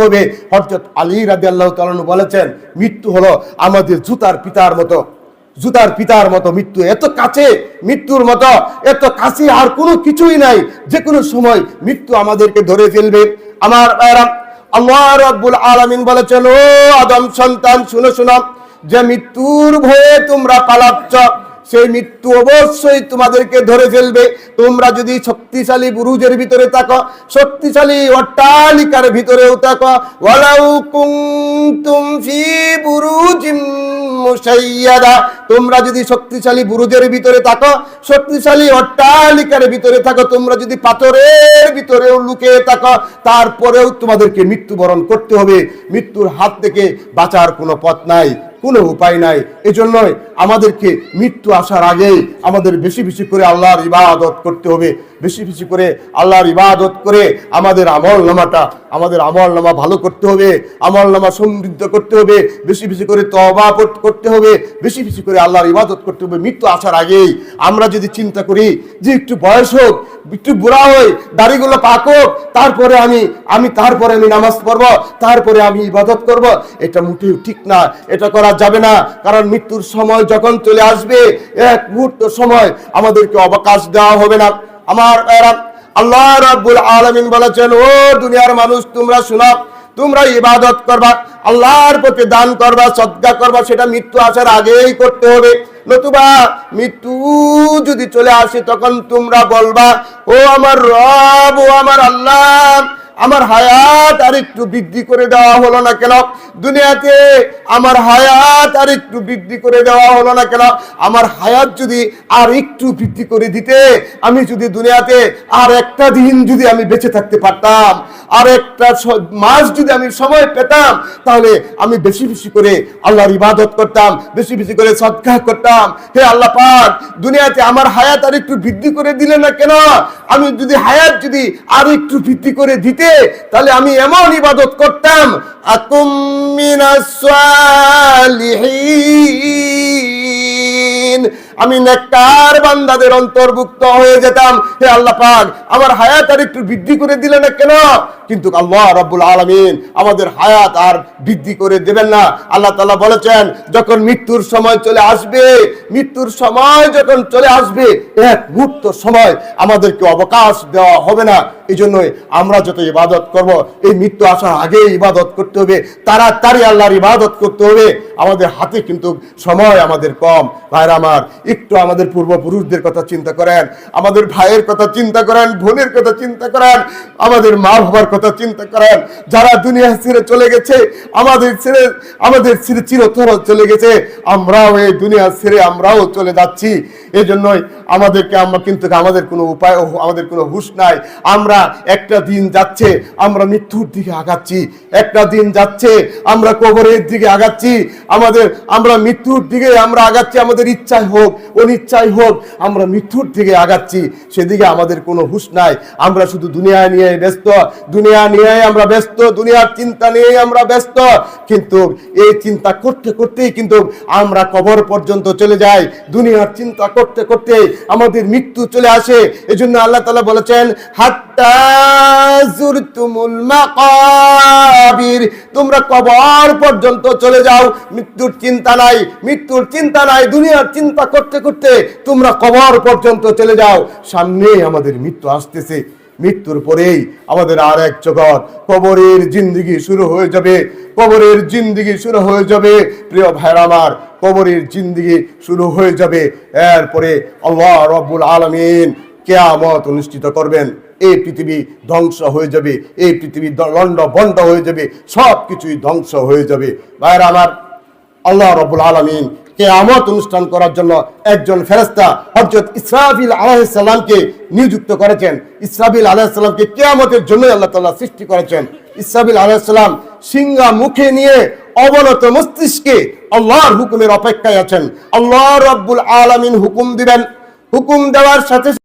হবে। হযরত আলী রাদিয়াল্লাহু তাআলা আনহু বলেছেন, মৃত্যু হলো আমাদের জুতার পিতার মতো। জুতার পিতার মতো মৃত্যু, এত কাছে, মৃত্যুর মতো এত কাছে আর কোনো কিছুই নাই। যে কোনো সময় মৃত্যু আমাদেরকে ধরে ফেলবে। আমার আল্লাহ রাব্বুল আলামিন বলেছেন, ও আদম সন্তান শুনো শোনো, যে মৃত্যুর ভয়ে তোমরা পালাচ্ছ, সেই মৃত্যু অবশ্যই তোমাদেরকে ধরে ফেলবে। তোমরা যদি শক্তিশালী বুরুজের ভিতরে থাকো, শক্তিশালী অট্টালিকার ভিতরেও থাকো, ওয়ালাউ কুনতুম ফি বুরুজিম মুশাইয়াদা, তোমরা যদি শক্তিশালী বুরুজের ভিতরে থাকো, শক্তিশালী অট্টালিকার ভিতরে থাকো, তোমরা যদি পাথরের ভিতরেও লুকিয়ে থাকো, তারপরেও তোমাদেরকে মৃত্যুবরণ করতে হবে। মৃত্যুর হাত থেকে বাঁচার কোনো পথ নাই, কোনো উপায় নাই। এজন্যই আমাদেরকে মৃত্যু আসার আগেই আমাদের বেশি বেশি করে আল্লাহর ইবাদত করতে হবে। বেশি বেশি করে আল্লাহর ইবাদত করে আমাদের আমলনামা ভালো করতে হবে, আমলনামা সমৃদ্ধ করতে হবে, বেশি বেশি করে তওবা করতে হবে, বেশি বেশি করে আল্লাহর ইবাদত করতে হবে। মৃত্যু আসার আগেই আমরা যদি চিন্তা করি যে একটু বয়স হোক, একটু বুড়া হই, দাড়িগুলো পাক হোক, তারপরে আমি নামাজ পড়বো, তারপরে আমি ইবাদত করব, এটা মোটেও ঠিক না, এটা করা যাবে না। কারণ মৃত্যুর সময় যখন চলে আসবে, এক মুহূর্ত সময় আমাদেরকে অবকাশ দেওয়া হবে না। আমার আল্লাহ রাব্বুল আলামিন বলেছেন, ও দুনিয়ার মানুষ তোমরা শোনো, তোমরা ইবাদত করবা, আল্লাহর প্রতি দান করবা, সদকা করবা, সেটা মৃত্যু আসার আগেই করতে হবে। নতুবা মৃত্যু যদি চলে আসে তখন তোমরা বলবা, ও আমার রব, ও আমার আল্লাহ, আমার হায়াত আর একটু বৃদ্ধি করে দেওয়া হলো না কেন? দুনিয়াতে আমার হায়াত আর একটু বৃদ্ধি করে দেওয়া হলো না কেন? আমার হায়াত যদি আর একটু বৃদ্ধি করে দিতে, আমি যদি দুনিয়াতে আর একটা দিন যদি আমি বেঁচে থাকতে পারতাম, আর একটা মাস যদি আমি সময় পেতাম, তাহলে আমি বেশি বেশি করে আল্লাহর ইবাদত করতাম, বেশি বেশি করে সদকা করতাম। হে আল্লাহ পাক, দুনিয়াতে আমার হায়াত আর একটু বৃদ্ধি করে দিলে না কেন? আমি যদি হায়াত যদি আর একটু বৃদ্ধি করে দিতে, তাহলে আমি এমন ইবাদত করতাম, আকুম মিনাস সালিহিন, আমি নেককার বান্দাদের অন্তর্ভুক্ত হয়ে যেতাম। হে আল্লাহ পাক, আমার হায়াত আর একটু বৃদ্ধি করে দিলে না কেন? কিন্তু আল্লাহ রাব্বুল আলামিন আমাদের হায়াত আর বৃদ্ধি করে দেবেন না। আল্লাহ তাআলা বলেছেন, যখন মৃত্যুর সময় চলে আসবে, মৃত্যুর সময় যখন চলে আসবে, এক মুহূর্ত সময় আমাদেরকে অবকাশ দেওয়া হবে না। এই জন্যই আমরা যত ইবাদত করব, এই মৃত্যু আসার আগে ইবাদত করতে হবে, তাড়াতাড়ি আল্লাহর ইবাদত করতে হবে। আমাদের হাতে কিন্তু সময় আমাদের কম। ভাইরা আমার, একটু আমাদের পূর্বপুরুষদের কথা চিন্তা করেন, আমাদের ভাইয়ের কথা চিন্তা করেন, বোনের কথা চিন্তা করেন, আমাদের মা বাবার কথা চিন্তা করেন, যারা দুনিয়া ছেড়ে চলে গেছে, আমাদের ছেড়ে চিরতর চলে গেছে। আমরাও এই দুনিয়া ছেড়ে আমরাও চলে যাচ্ছি। এই জন্যই আমাদের কোনো উপায়, আমাদের কোনো হুঁশ নাই। আমরা একটা দিন যাচ্ছে, আমরা মৃত্যুর দিকে আগাচ্ছি, একটা দিন যাচ্ছে, আমরা কবরের দিকে আগাচ্ছি, আমরা মৃত্যুর দিকে আমরা আগাচ্ছি। আমাদের ইচ্ছাই হোক অনিচ্ছাই হোক, আমরা মৃত্যুর দিকে আগাচ্ছি, সেদিকে আমাদের কোনো হুঁশ নাই। আমরা শুধু দুনিয়া নিয়ে ব্যস্ত, দুনিয়া নিয়ে আমরা ব্যস্ত, দুনিয়ার চিন্তা নিয়ে আমরা ব্যস্ত। কিন্তু এই চিন্তা করতে করতেই কিন্তু আমরা কবর পর্যন্ত চলে যাই। দুনিয়ার চিন্তা করতে করতে আমাদের মৃত্যু চলে আসে। এজন্য আল্লাহ তাআলা বলেছেন, হাত্তা যুরতুমুল মাকাবির, তোমরা কবর পর্যন্ত চলে যাও, মৃত্যুর চিন্তা নাই, মৃত্যুর চিন্তা নাই। দুনিয়ার চিন্তা করতে করতে তোমরা কবর পর্যন্ত চলে যাও। সামনে আমাদের মৃত্যু আসতেছে, মৃত্যুর পরেই আমাদের আর এক জগৎ, কবরের জিন্দেগি শুরু হয়ে যাবে, কবরের জিন্দেগি শুরু হয়ে যাবে। প্রিয় ভাইরা আমার, কবরের জিন্দেগি শুরু হয়ে যাবে। এরপরে আল্লাহ রাব্বুল আলামিন কিয়ামত অনুষ্ঠিত করবেন। এই পৃথিবী ধ্বংস হয়ে যাবে, এই পৃথিবী লন্ডভন্ড হয়ে যাবে, সব কিছুই ধ্বংস হয়ে যাবে। ভাইরা আমার, আল্লাহ রাব্বুল আলামিন কিয়ামত অনুষ্ঠান করার জন্য একজন ফেরেশতা হযরত ইসরাফিল আলাইহিস সালামকে নিযুক্ত করেছেন। ইসরাফিল আলাইহিস সালামকে কিয়ামতের জন্য আল্লাহ তাআলা সৃষ্টি করেছেন। ইসরাফিল আলাইহিস সালাম সিংহা মুখে নিয়ে অবনত মস্তিষ্কে আল্লাহর হুকুমের অপেক্ষায় আছেন। আল্লাহ রাব্বুল আলামিন হুকুম দিবেন, হুকুম দেওয়ার সাথে